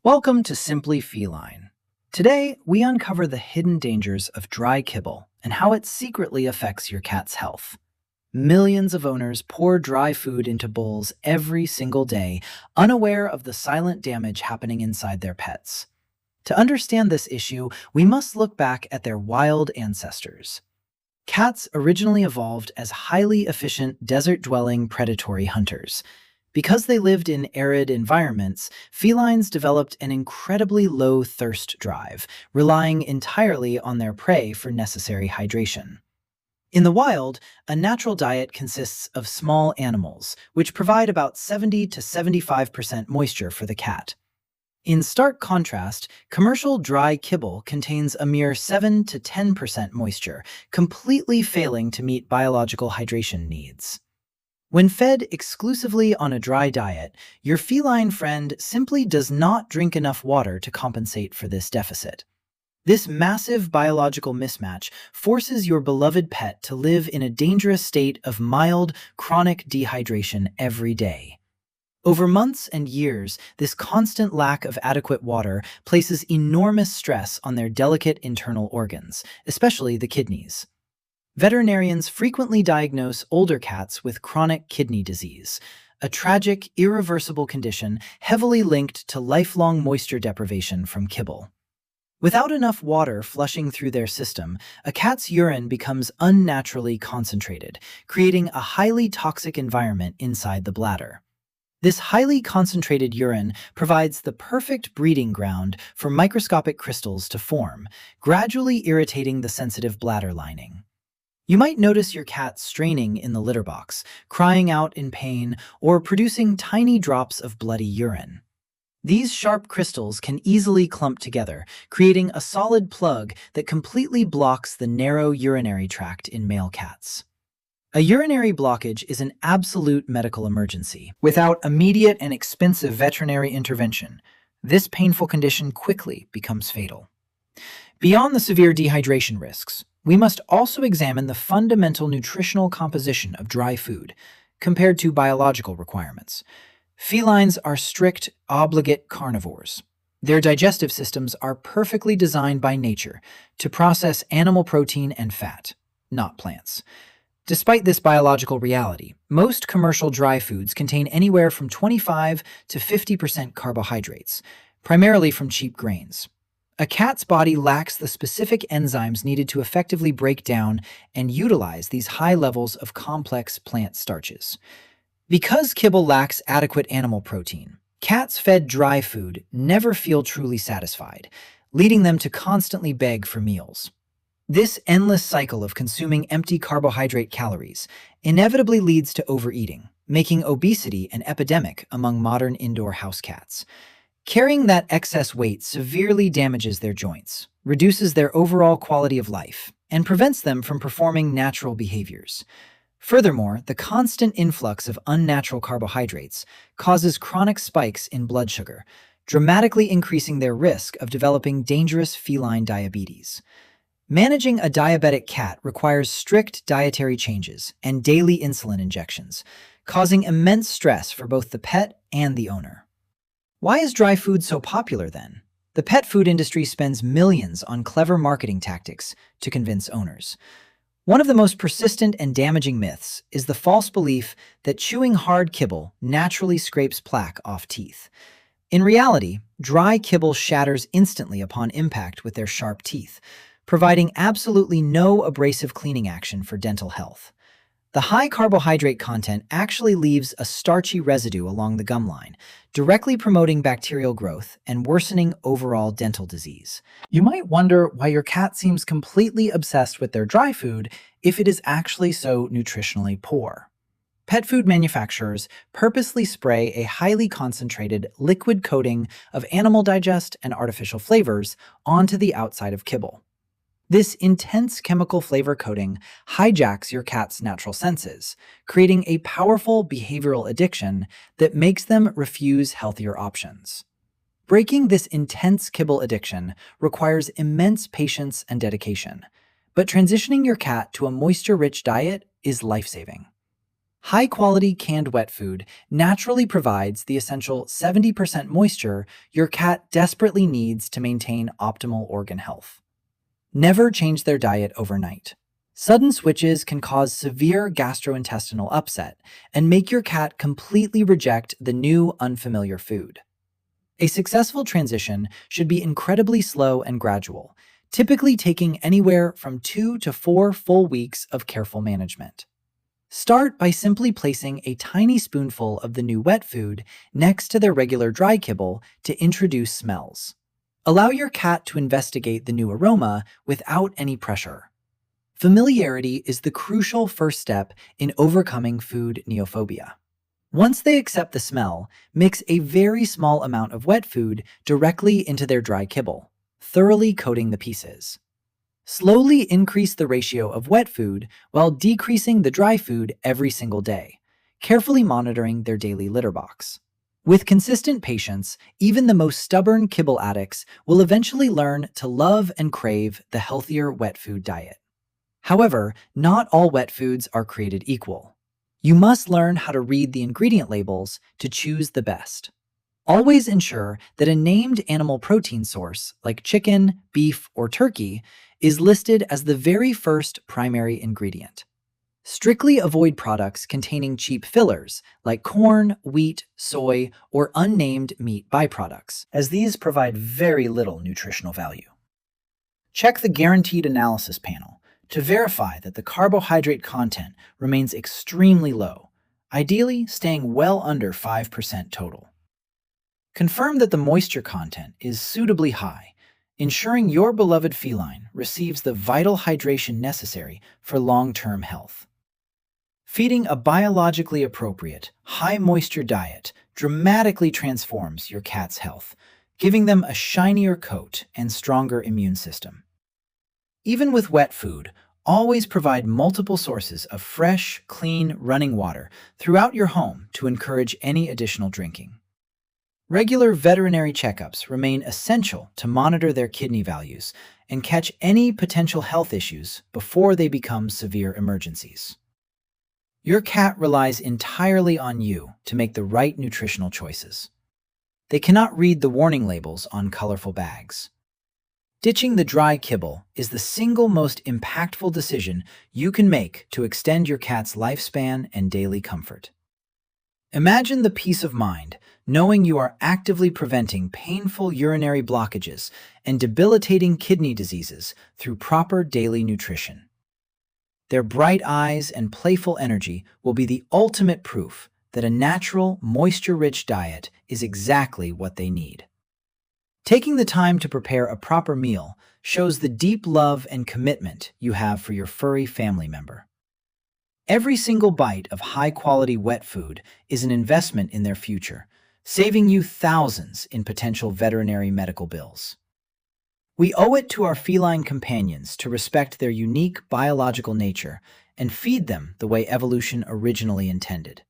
Welcome to Simply Feline. Today, we uncover the hidden dangers of dry kibble and how it secretly affects your cat's health. Millions of owners pour dry food into bowls every single day, unaware of the silent damage happening inside their pets. To understand this issue, we must look back at their wild ancestors. Cats originally evolved as highly efficient desert-dwelling predatory hunters. Because they lived in arid environments, felines developed an incredibly low thirst drive, relying entirely on their prey for necessary hydration. In the wild, a natural diet consists of small animals, which provide about 70 to 75% moisture for the cat. In stark contrast, commercial dry kibble contains a mere 7 to 10% moisture, completely failing to meet biological hydration needs. When fed exclusively on a dry diet, your feline friend simply does not drink enough water to compensate for this deficit. This massive biological mismatch forces your beloved pet to live in a dangerous state of mild, chronic dehydration every day. Over months and years, this constant lack of adequate water places enormous stress on their delicate internal organs, especially the kidneys. Veterinarians frequently diagnose older cats with chronic kidney disease, a tragic, irreversible condition heavily linked to lifelong moisture deprivation from kibble. Without enough water flushing through their system, a cat's urine becomes unnaturally concentrated, creating a highly toxic environment inside the bladder. This highly concentrated urine provides the perfect breeding ground for microscopic crystals to form, gradually irritating the sensitive bladder lining. You might notice your cat straining in the litter box, crying out in pain, or producing tiny drops of bloody urine. These sharp crystals can easily clump together, creating a solid plug that completely blocks the narrow urinary tract in male cats. A urinary blockage is an absolute medical emergency. Without immediate and expensive veterinary intervention, this painful condition quickly becomes fatal. Beyond the severe dehydration risks, we must also examine the fundamental nutritional composition of dry food compared to biological requirements. Felines are strict, obligate carnivores. Their digestive systems are perfectly designed by nature to process animal protein and fat, not plants. Despite this biological reality, most commercial dry foods contain anywhere from 25 to 50% carbohydrates, primarily from cheap grains. A cat's body lacks the specific enzymes needed to effectively break down and utilize these high levels of complex plant starches. Because kibble lacks adequate animal protein, cats fed dry food never feel truly satisfied, leading them to constantly beg for meals. This endless cycle of consuming empty carbohydrate calories inevitably leads to overeating, making obesity an epidemic among modern indoor house cats. Carrying that excess weight severely damages their joints, reduces their overall quality of life, and prevents them from performing natural behaviors. Furthermore, the constant influx of unnatural carbohydrates causes chronic spikes in blood sugar, dramatically increasing their risk of developing dangerous feline diabetes. Managing a diabetic cat requires strict dietary changes and daily insulin injections, causing immense stress for both the pet and the owner. Why is dry food so popular then? The pet food industry spends millions on clever marketing tactics to convince owners. One of the most persistent and damaging myths is the false belief that chewing hard kibble naturally scrapes plaque off teeth. In reality, dry kibble shatters instantly upon impact with their sharp teeth, providing absolutely no abrasive cleaning action for dental health. The high carbohydrate content actually leaves a starchy residue along the gum line, directly promoting bacterial growth and worsening overall dental disease. You might wonder why your cat seems completely obsessed with their dry food if it is actually so nutritionally poor. Pet food manufacturers purposely spray a highly concentrated liquid coating of animal digest and artificial flavors onto the outside of kibble. This intense chemical flavor coating hijacks your cat's natural senses, creating a powerful behavioral addiction that makes them refuse healthier options. Breaking this intense kibble addiction requires immense patience and dedication, but transitioning your cat to a moisture-rich diet is life-saving. High-quality canned wet food naturally provides the essential 70% moisture your cat desperately needs to maintain optimal organ health. Never change their diet overnight. Sudden switches can cause severe gastrointestinal upset and make your cat completely reject the new, unfamiliar food. A successful transition should be incredibly slow and gradual, typically taking anywhere from 2 to 4 full weeks of careful management. Start by simply placing a tiny spoonful of the new wet food next to their regular dry kibble to introduce smells. Allow your cat to investigate the new aroma without any pressure. Familiarity is the crucial first step in overcoming food neophobia. Once they accept the smell, mix a very small amount of wet food directly into their dry kibble, thoroughly coating the pieces. Slowly increase the ratio of wet food while decreasing the dry food every single day, carefully monitoring their daily litter box. With consistent patience, even the most stubborn kibble addicts will eventually learn to love and crave the healthier wet food diet. However, not all wet foods are created equal. You must learn how to read the ingredient labels to choose the best. Always ensure that a named animal protein source, like chicken, beef, or turkey, is listed as the very first primary ingredient. Strictly avoid products containing cheap fillers, like corn, wheat, soy, or unnamed meat byproducts, as these provide very little nutritional value. Check the Guaranteed Analysis panel to verify that the carbohydrate content remains extremely low, ideally staying well under 5% total. Confirm that the moisture content is suitably high, ensuring your beloved feline receives the vital hydration necessary for long-term health. Feeding a biologically appropriate, high-moisture diet dramatically transforms your cat's health, giving them a shinier coat and stronger immune system. Even with wet food, always provide multiple sources of fresh, clean, running water throughout your home to encourage any additional drinking. Regular veterinary checkups remain essential to monitor their kidney values and catch any potential health issues before they become severe emergencies. Your cat relies entirely on you to make the right nutritional choices. They cannot read the warning labels on colorful bags. Ditching the dry kibble is the single most impactful decision you can make to extend your cat's lifespan and daily comfort. Imagine the peace of mind knowing you are actively preventing painful urinary blockages and debilitating kidney diseases through proper daily nutrition. Their bright eyes and playful energy will be the ultimate proof that a natural, moisture-rich diet is exactly what they need. Taking the time to prepare a proper meal shows the deep love and commitment you have for your furry family member. Every single bite of high-quality wet food is an investment in their future, saving you thousands in potential veterinary medical bills. We owe it to our feline companions to respect their unique biological nature and feed them the way evolution originally intended.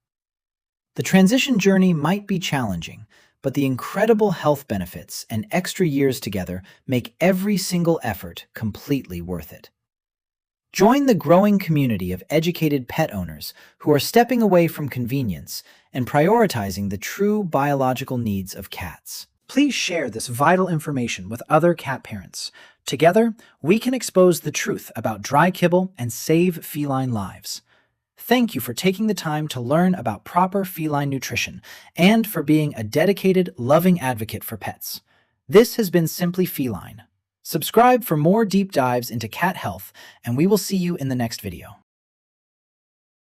The transition journey might be challenging, but the incredible health benefits and extra years together make every single effort completely worth it. Join the growing community of educated pet owners who are stepping away from convenience and prioritizing the true biological needs of cats. Please share this vital information with other cat parents. Together, we can expose the truth about dry kibble and save feline lives. Thank you for taking the time to learn about proper feline nutrition and for being a dedicated, loving advocate for pets. This has been Simply Feline. Subscribe for more deep dives into cat health, and we will see you in the next video.